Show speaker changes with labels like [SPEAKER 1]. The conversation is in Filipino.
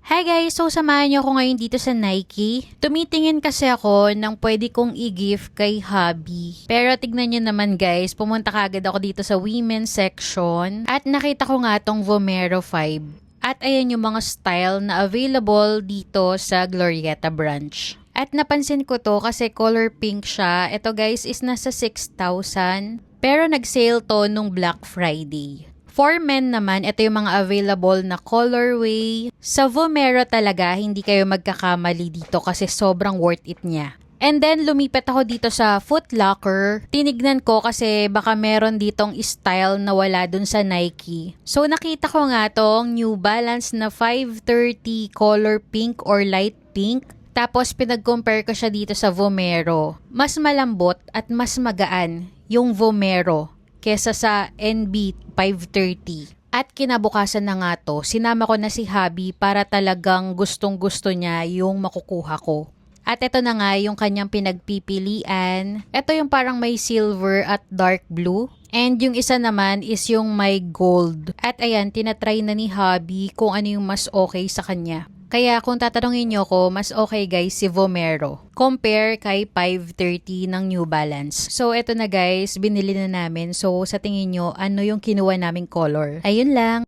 [SPEAKER 1] Hi guys! So samahan niyo ako ngayon dito sa Nike. Tumitingin kasi ako ng pwede kong i-gift kay hubby. Pero tignan niyo naman guys, pumunta kagad ako dito sa women's section at nakita ko nga tong Vomero 5. At ayan yung mga style na available dito sa Glorietta branch. At napansin ko to kasi color pink siya. Ito guys is nasa 6,000. Pero nag-sale to nung Black Friday. For men naman, ito yung mga available na colorway. Sa Vomero talaga, hindi kayo magkakamali dito kasi sobrang worth it niya. And then, lumipat ako dito sa Foot Locker. Tinignan ko kasi baka meron ditong style na wala dun sa Nike. So, nakita ko nga tong New Balance na 530 color pink or light pink. Tapos, pinag-compare ko siya dito sa Vomero. Mas malambot at mas magaan yung Vomero kesa sa NB 530. At kinabukasan na nga to, sinama ko na si hubby para talagang gustong-gusto niya yung makukuha ko. At ito na nga yung kanyang pinagpipilian. Ito yung parang may silver at dark blue. And yung isa naman is yung may gold. At ayan, tinatry na ni hubby kung ano yung mas okay sa kanya. Kaya kung tatanungin nyo ko, mas okay guys si Vomero. Compare kay 530 ng New Balance. So eto na guys, binili na namin. So sa tingin nyo, ano yung kinuha naming color? Ayun lang.